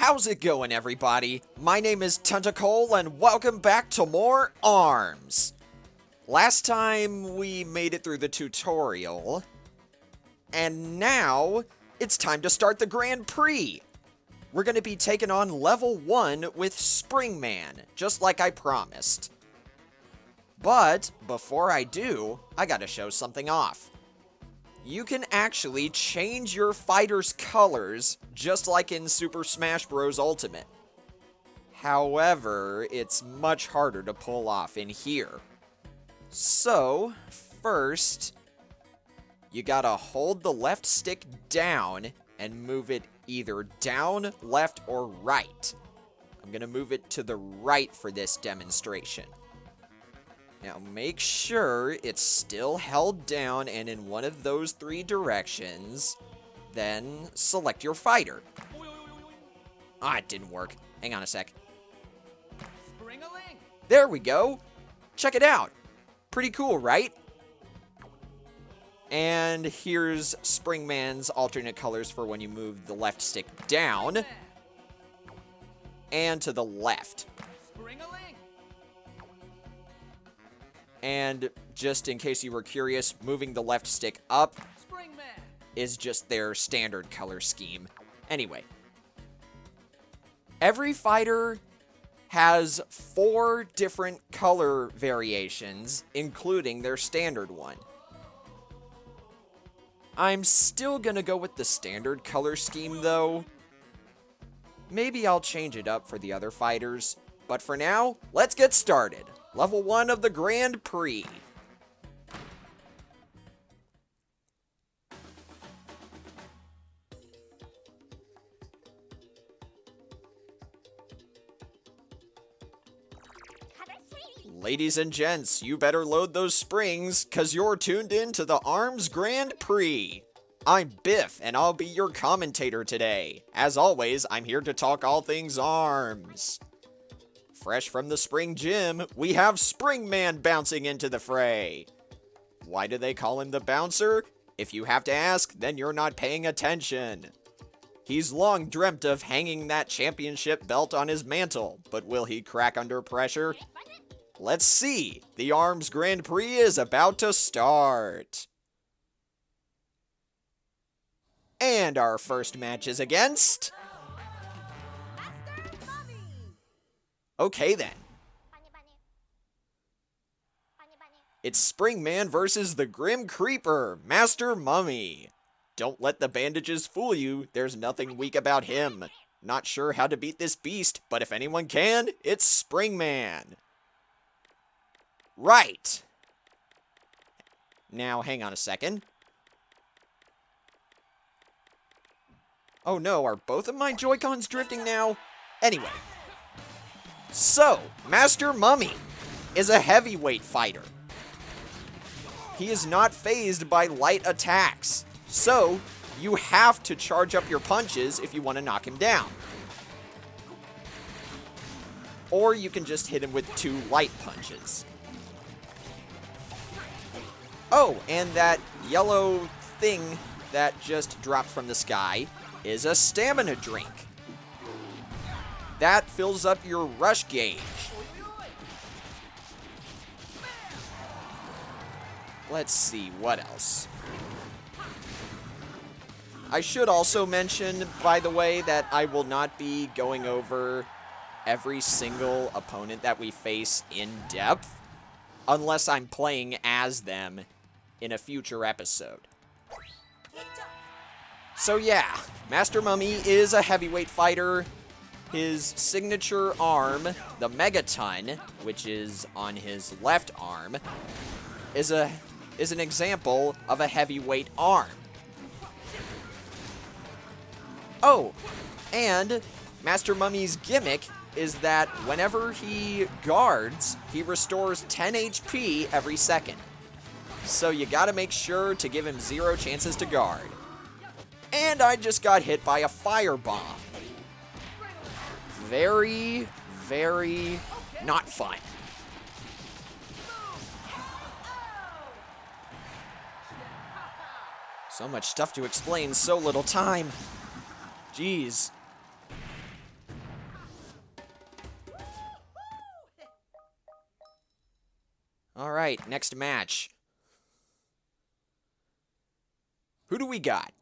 How's it going, everybody? My name is Tentacle, and welcome back to more ARMS. Last time, we made it through the tutorial, and now, it's time to start the Grand Prix. We're going to be taking on Level 1 with Springman, just like I promised. But, before I do, I gotta show something off. You can actually change your fighter's colors, just like in Super Smash Bros. Ultimate. However, it's much harder to pull off in here. So, first, you gotta hold the left stick down and move it either down, left, or right. I'm gonna move it to the right for this demonstration. Now make sure it's still held down and in one of those three directions. Then select your fighter. Ah, it didn't work. Hang on a sec. There we go. Check it out. Pretty cool, right? And here's Springman's alternate colors for when you move the left stick down and to the left. And just in case you were curious, moving the left stick up is just their standard color scheme. Anyway, every fighter has 4 different color variations, including their standard one. I'm still gonna go with the standard color scheme though. Maybe I'll change it up for the other fighters, but for now, let's get started. Level 1 of the Grand Prix. Ladies and gents, you better load those springs, cause you're tuned in to the ARMS Grand Prix. I'm Biff, and I'll be your commentator today. As always, I'm here to talk all things ARMS. Fresh from the Spring Gym, we have Springman bouncing into the fray. Why do they call him the Bouncer? If you have to ask, then you're not paying attention. He's long dreamt of hanging that championship belt on his mantle, but will he crack under pressure? Let's see. The ARMS Grand Prix is about to start. And our first match is against... Okay then. It's Springman versus the Grim Creeper, Master Mummy. Don't let the bandages fool you, there's nothing weak about him. Not sure how to beat this beast, but if anyone can, it's Springman. Right. Now, hang on a second. Oh no, are both of my Joy-Cons drifting now? Anyway. So, Master Mummy is a heavyweight fighter. He is not fazed by light attacks, so you have to charge up your punches if you want to knock him down. Or you can just hit him with 2 light punches. Oh, and that yellow thing that just dropped from the sky is a stamina drink. That fills up your rush gauge. Let's see, what else? I should also mention, by the way, that I will not be going over every single opponent that we face in depth, unless I'm playing as them in a future episode. So yeah, Master Mummy is a heavyweight fighter. His signature arm, the Megaton, which is on his left arm, is an example of a heavyweight arm. Oh, and Master Mummy's gimmick is that whenever he guards, he restores 10 HP every second. So you gotta make sure to give him 0 chances to guard. And I just got hit by a firebomb. Very, very not fun. So much stuff to explain, so little time. Jeez. Alright, next match. Who do we got?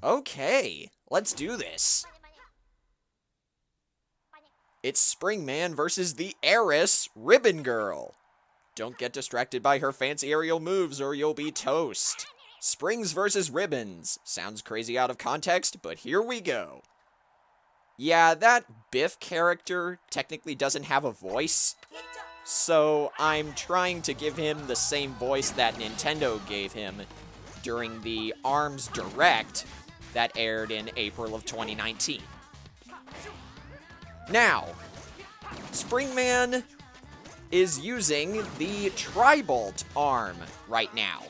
Okay, let's do this. It's Springman versus the heiress, Ribbon Girl. Don't get distracted by her fancy aerial moves or you'll be toast. Springs versus ribbons. Sounds crazy out of context, but here we go. Yeah, that Biff character technically doesn't have a voice, so I'm trying to give him the same voice that Nintendo gave him during the ARMS Direct that aired in April of 2019. Now, Springman is using the Tri-Bolt arm right now.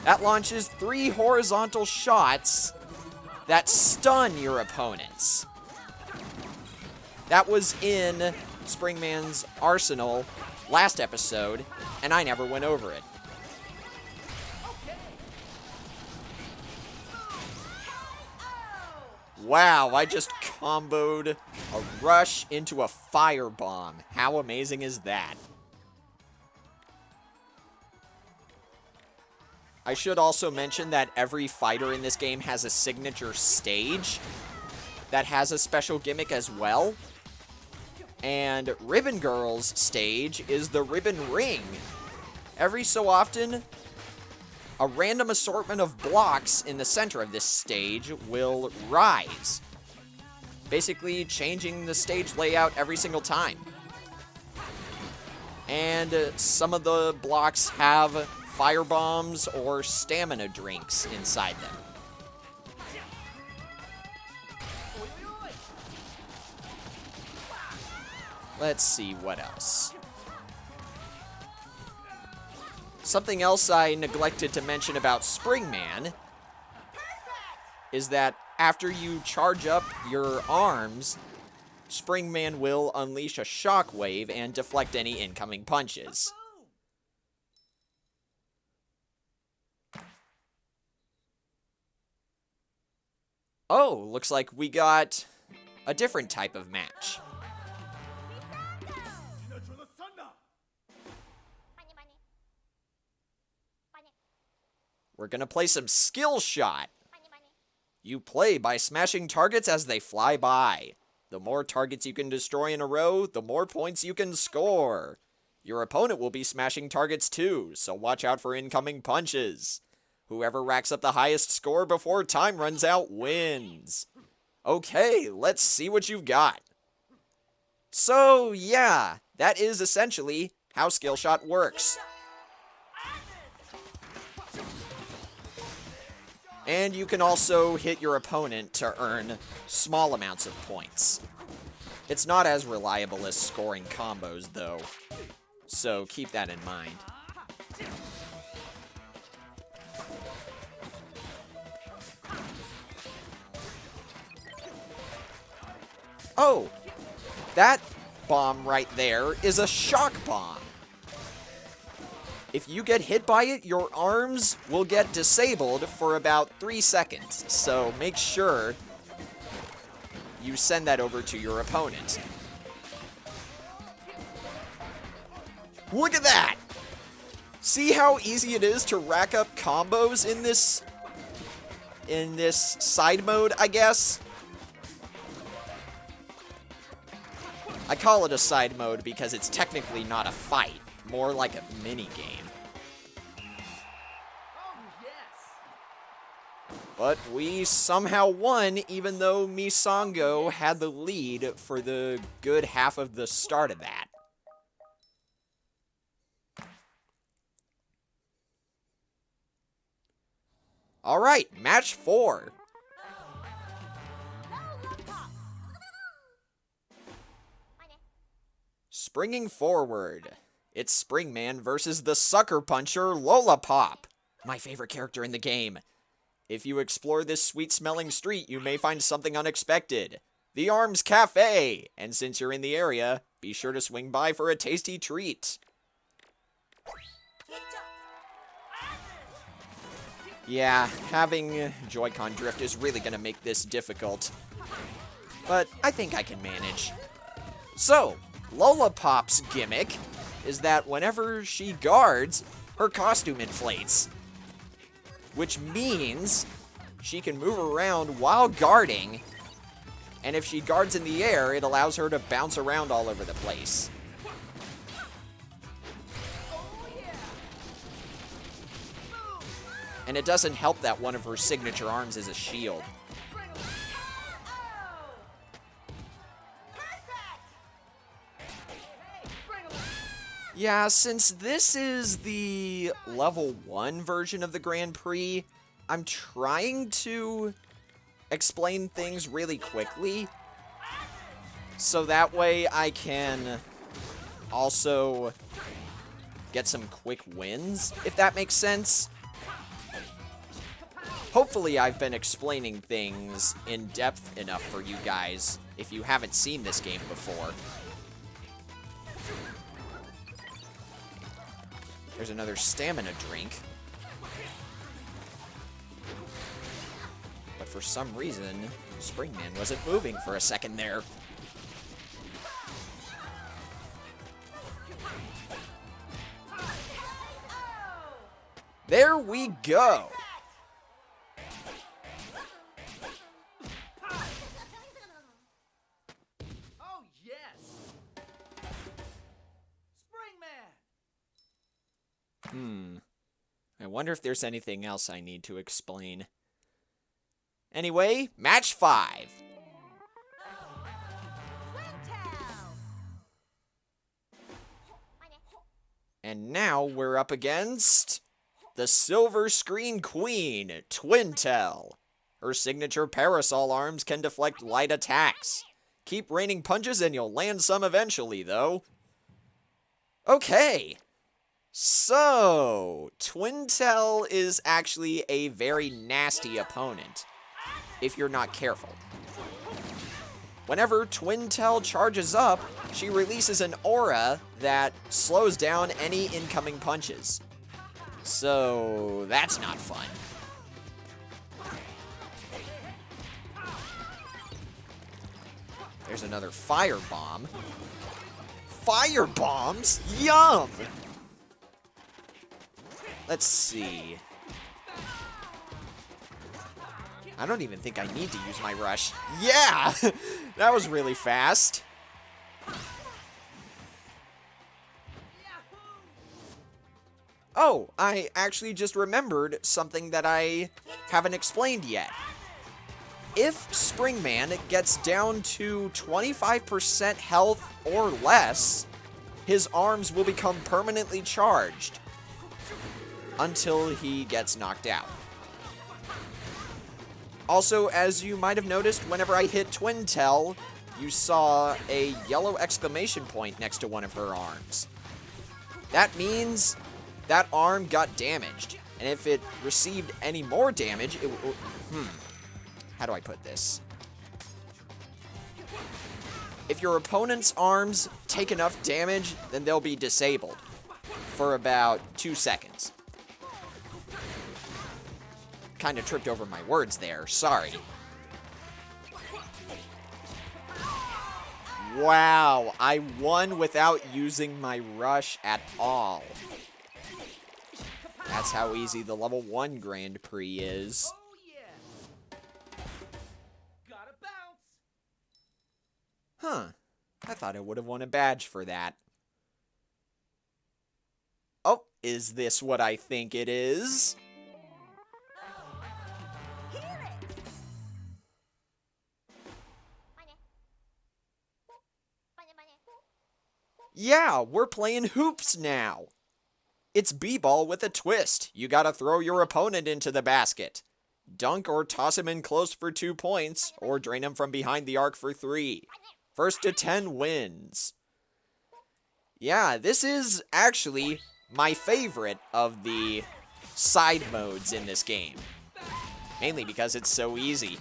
That launches 3 horizontal shots that stun your opponents. That was in Springman's arsenal last episode, and I never went over it. Wow, I just comboed a rush into a firebomb. How amazing is that? I should also mention that every fighter in this game has a signature stage that has a special gimmick as well. And Ribbon Girl's stage is the Ribbon Ring. Every so often, a random assortment of blocks in the center of this stage will rise, basically changing the stage layout every single time. And some of the blocks have firebombs or stamina drinks inside them. Let's see what else. Something else I neglected to mention about Springman is that after you charge up your arms, Springman will unleash a shockwave and deflect any incoming punches. Oh, looks like we got a different type of match. We're gonna play some Skill Shot. You play by smashing targets as they fly by. The more targets you can destroy in a row, the more points you can score. Your opponent will be smashing targets too, so watch out for incoming punches. Whoever racks up the highest score before time runs out wins. Okay, let's see what you've got. So, yeah, that is essentially how Skill Shot works. And you can also hit your opponent to earn small amounts of points. It's not as reliable as scoring combos, though, so keep that in mind. Oh, that bomb right there is a shock bomb. If you get hit by it, your arms will get disabled for about 3 seconds, so make sure you send that over to your opponent. Look at that! See how easy it is to rack up combos in this side mode, I guess? I call it a side mode because it's technically not a fight, more like a mini-game. But we somehow won, even though Misango had the lead for the good half of the start of that. Alright, match 4. Springing forward. It's Springman versus the Sucker Puncher Lollipop, my favorite character in the game. If you explore this sweet-smelling street, you may find something unexpected. The Arms Cafe! And since you're in the area, be sure to swing by for a tasty treat. Yeah, having Joy-Con drift is really going to make this difficult. But I think I can manage. So, Lollipop's gimmick is that whenever she guards, her costume inflates. Which means she can move around while guarding, and if she guards in the air, it allows her to bounce around all over the place. And it doesn't help that one of her signature arms is a shield. Yeah, since this is the level 1 version of the Grand Prix, I'm trying to explain things really quickly, so that way I can also get some quick wins, if that makes sense. Hopefully I've been explaining things in depth enough for you guys if you haven't seen this game before. There's another stamina drink. But for some reason, Springman wasn't moving for a second there. There we go! Oh, yes! Springman! I wonder if there's anything else I need to explain. Anyway, match 5. And now we're up against the Silver Screen Queen, Twintel. Her signature parasol arms can deflect light attacks. Keep raining punches and you'll land some eventually, though. Okay. So, Twintel is actually a very nasty opponent, if you're not careful. Whenever Twintel charges up, she releases an aura that slows down any incoming punches. So, that's not fun. There's another fire bomb. Fire bombs? Yum! Let's see. I don't even think I need to use my rush. Yeah! That was really fast. Oh, I actually just remembered something that I haven't explained yet. If Springman gets down to 25% health or less, his arms will become permanently charged until he gets knocked out. Also, as you might have noticed, whenever I hit Twintel, you saw a yellow exclamation point next to one of her arms. That means that arm got damaged, and if it received any more damage, it would... How do I put this? If your opponent's arms take enough damage, then they'll be disabled for about 2 seconds. Kind of tripped over my words there, sorry. Wow, I won without using my rush at all. That's how easy the level 1 Grand Prix is. Oh, yeah! Gotta bounce! Huh. I thought I would have won a badge for that. Oh, is this what I think it is? Yeah, we're playing hoops now. It's b-ball with a twist. You gotta throw your opponent into the basket. Dunk or toss him in close for 2 points, or drain him from behind the arc for 3. First to 10 wins. Yeah, this is actually my favorite of the side modes in this game. Mainly because it's so easy.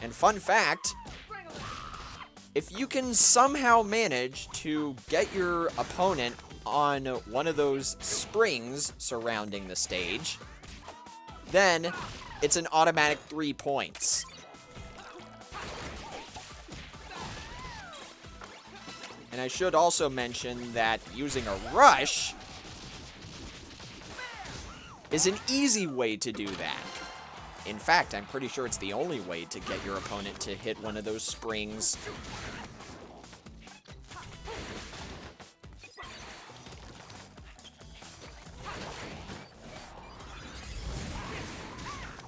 And fun fact, if you can somehow manage to get your opponent on one of those springs surrounding the stage, then it's an automatic 3 points. And I should also mention that using a rush is an easy way to do that. In fact, I'm pretty sure it's the only way to get your opponent to hit one of those springs.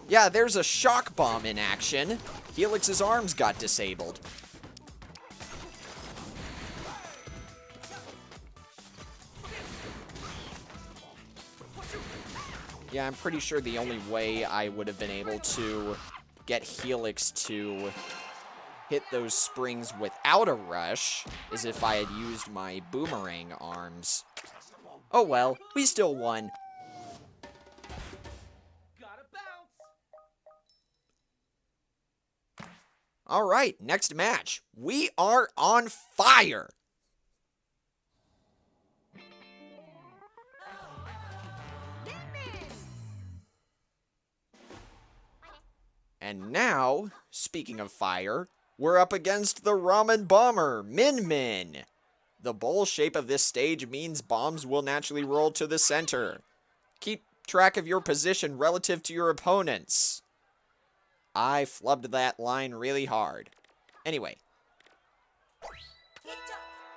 Yeah, there's a shock bomb in action. Helix's arms got disabled. Yeah, I'm pretty sure the only way I would have been able to get Helix to hit those springs without a rush is if I had used my boomerang arms. Oh well, we still won. Gotta bounce. Alright, next match. We are on fire! And now, speaking of fire, we're up against the Ramen Bomber Men. The bowl shape of this stage means bombs will naturally roll to the center. Keep track of your position relative to your opponents. I flubbed that line really hard. Anyway.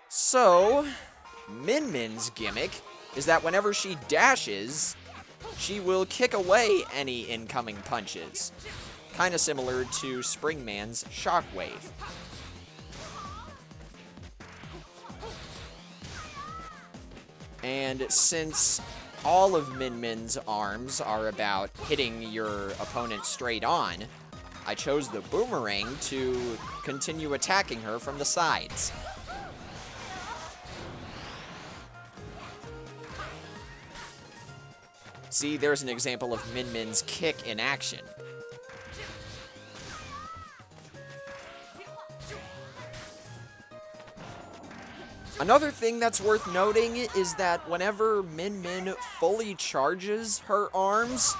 So, Min's gimmick is that whenever she dashes, she will kick away any incoming punches. Kind of similar to Springman's Shockwave. And since all of Min's arms are about hitting your opponent straight on, I chose the boomerang to continue attacking her from the sides. See, there's an example of Min's kick in action. Another thing that's worth noting is that whenever Min fully charges her arms,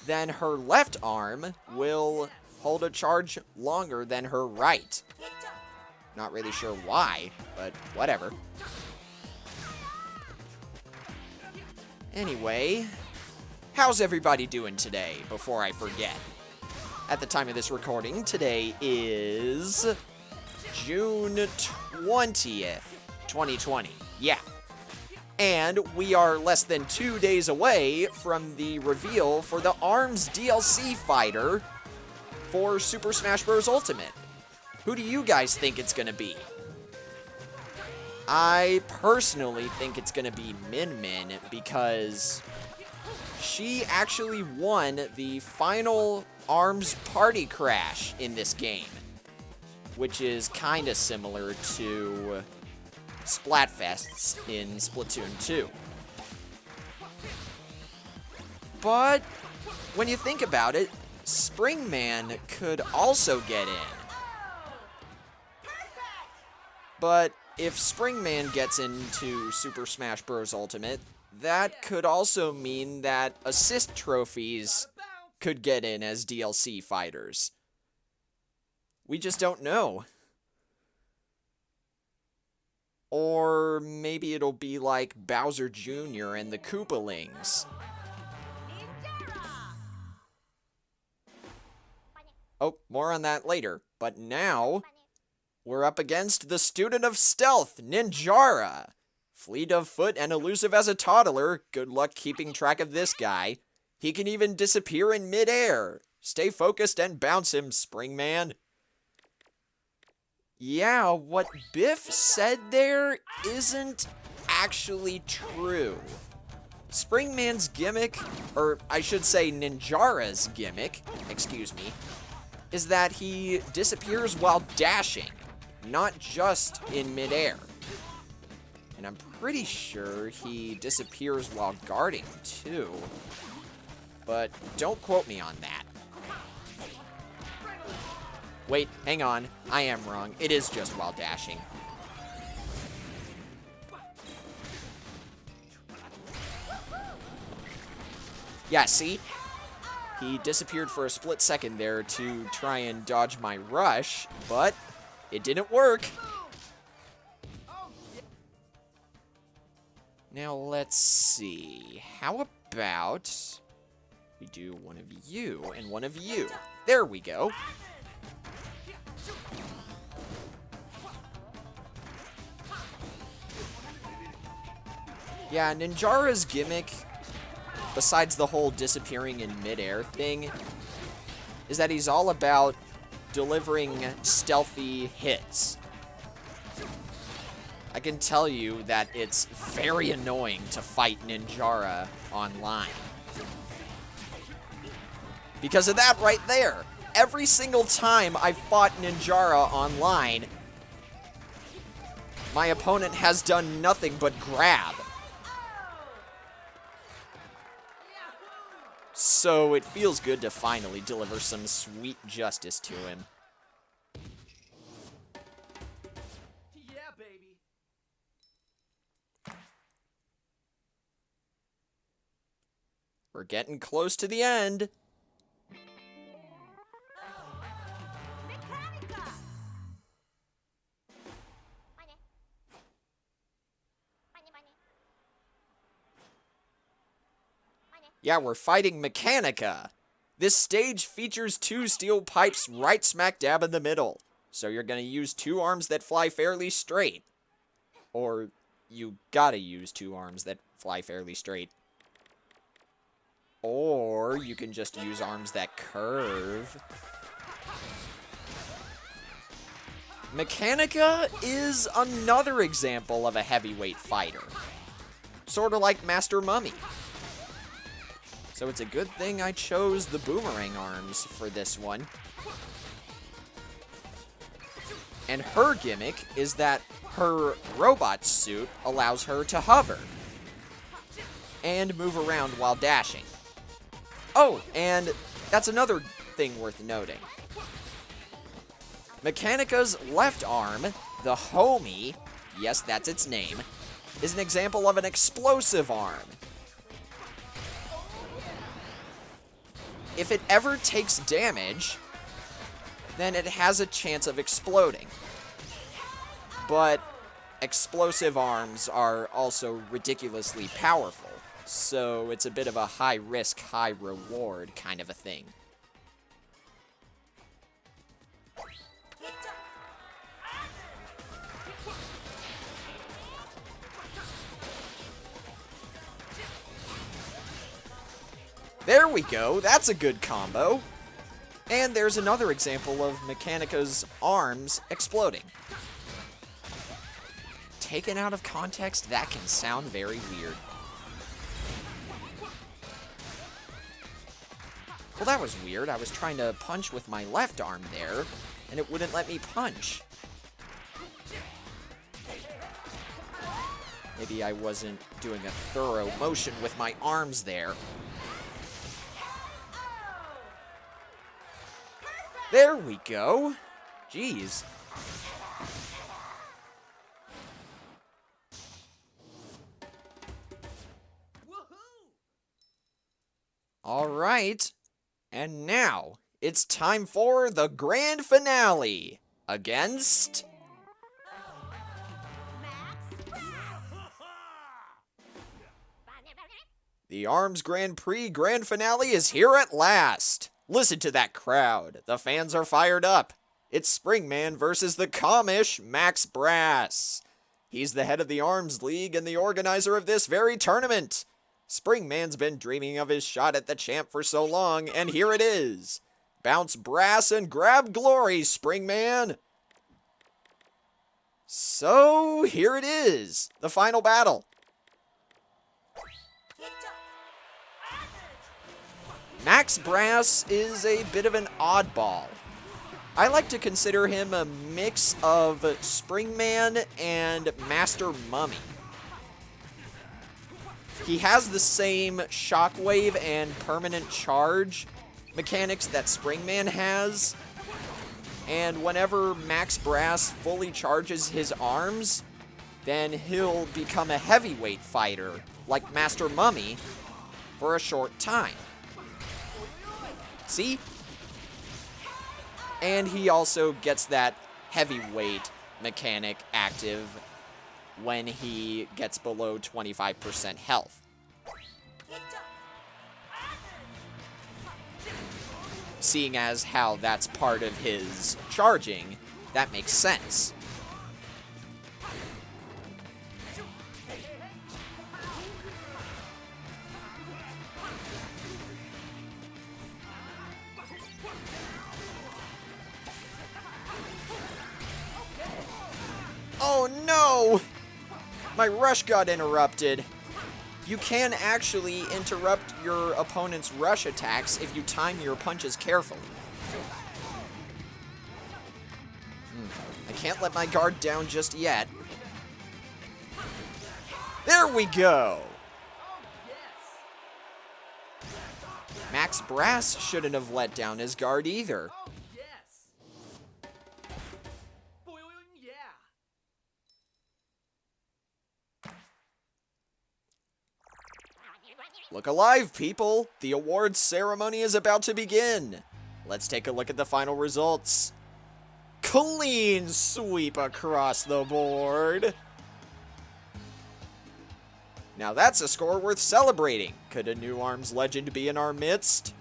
then her left arm will hold a charge longer than her right. Not really sure why, but whatever. Anyway, how's everybody doing today, before I forget? At the time of this recording, today is June 20th. 2020, yeah. And we are less than 2 days away from the reveal for the ARMS DLC fighter for Super Smash Bros. Ultimate. Who do you guys think it's gonna be? I personally think it's gonna be Min because she actually won the final ARMS party crash in this game, which is kinda similar to Splatfests in Splatoon 2. But when you think about it, Springman could also get in. But if Springman gets into Super Smash Bros. Ultimate, that could also mean that assist trophies could get in as DLC fighters. We just don't know. Or maybe it'll be like Bowser Jr. and the Koopalings. Oh, more on that later. But now, we're up against the student of stealth, Jara. Fleet of foot and elusive as a toddler. Good luck keeping track of this guy. He can even disappear in midair. Stay focused and bounce him, Springman. Yeah, what Biff said there isn't actually true. Springman's gimmick, or I should say Ninjara's gimmick, excuse me, is that he disappears while dashing, not just in midair. And I'm pretty sure he disappears while guarding, too. But don't quote me on that. Wait, hang on. I am wrong. It is just while dashing. Yeah, see? He disappeared for a split second there to try and dodge my rush, but it didn't work. Now, let's see. How about we do one of you and one of you? There we go. Yeah, Ninjara's gimmick, besides the whole disappearing in midair thing, is that he's all about delivering stealthy hits. I can tell you that it's very annoying to fight Ninjara online. Because of that right there. Every single time I fought Ninjara online, my opponent has done nothing but grab. So it feels good to finally deliver some sweet justice to him. Yeah, baby. We're getting close to the end. Mechanica! Yeah, we're fighting Mechanica. This stage features 2 steel pipes right smack dab in the middle. So you're going to use 2 arms that fly fairly straight. Or you gotta use 2 arms that fly fairly straight. Or you can just use arms that curve. Mechanica is another example of a heavyweight fighter. Sort of like Master Mummy. So it's a good thing I chose the boomerang arms for this one. And her gimmick is that her robot suit allows her to hover and move around while dashing. Oh, and that's another thing worth noting. Mechanica's left arm, the homie, yes, that's its name, is an example of an explosive arm. If it ever takes damage, then it has a chance of exploding. But explosive arms are also ridiculously powerful, so it's a bit of a high-risk, high-reward kind of a thing. There we go, that's a good combo. And there's another example of Mechanica's arms exploding. Taken out of context, that can sound very weird. Well, that was weird. I was trying to punch with my left arm there, and it wouldn't let me punch. Maybe I wasn't doing a thorough motion with my arms there. There we go. Jeez. All right. And now, it's time for the grand finale against... The ARMS Grand Prix grand finale is here at last. Listen to that crowd. The fans are fired up. It's Springman versus the Comish Max Brass. He's the head of the ARMS League and the organizer of this very tournament. Springman's been dreaming of his shot at the champ for so long, and here it is. Bounce brass and grab glory, Springman. So, here it is. The final battle. Max Brass is a bit of an oddball. I like to consider him a mix of Springman and Master Mummy. He has the same shockwave and permanent charge mechanics that Springman has, and whenever Max Brass fully charges his arms, then he'll become a heavyweight fighter like Master Mummy for a short time. See? And he also gets that heavyweight mechanic active when he gets below 25% health. Seeing as how that's part of his charging, that makes sense. Oh no! My rush got interrupted. You can actually interrupt your opponent's rush attacks if you time your punches carefully. I can't let my guard down just yet. There we go! Max Brass shouldn't have let down his guard either. Look alive, people! The awards ceremony is about to begin. Let's take a look at the final results. Clean sweep across the board. Now that's a score worth celebrating. Could a new ARMS legend be in our midst?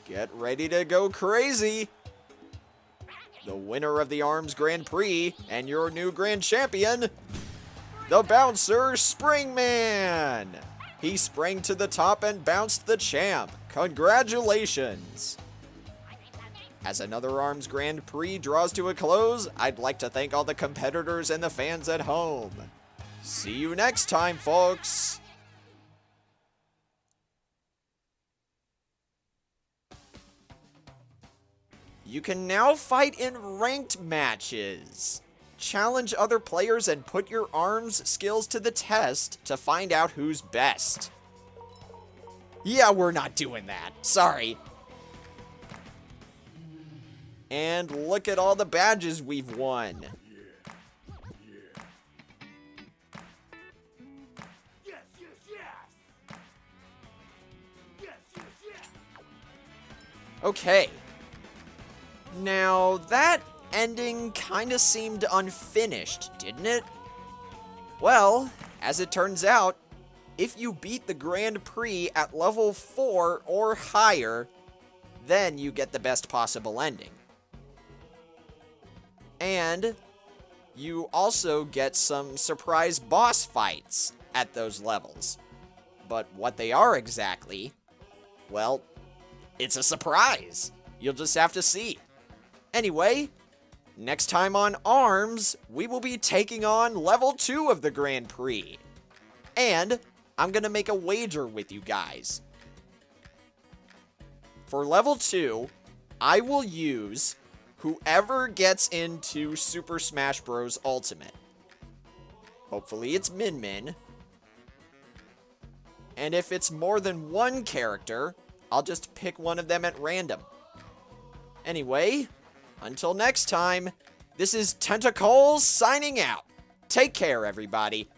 Get ready to go crazy. The winner of the ARMS Grand Prix and your new grand champion, the bouncer, Springman! He sprang to the top and bounced the champ. Congratulations! As another ARMS Grand Prix draws to a close, I'd like to thank all the competitors and the fans at home. See you next time, folks! You can now fight in ranked matches. Challenge other players and put your ARMS skills to the test to find out who's best. Yeah, we're not doing that. Sorry. And look at all the badges we've won. Okay. Now, that ending kinda seemed unfinished, didn't it? Well, as it turns out, if you beat the Grand Prix at level 4 or higher, then you get the best possible ending. And you also get some surprise boss fights at those levels. But what they are exactly, well, it's a surprise. You'll just have to see. Anyway, next time on ARMS, we will be taking on level 2 of the Grand Prix. And I'm gonna make a wager with you guys. For level 2, I will use whoever gets into Super Smash Bros. Ultimate. Hopefully it's Min Min. And if it's more than one character, I'll just pick one of them at random. Anyway, until next time, this is Tentacles signing out. Take care, everybody.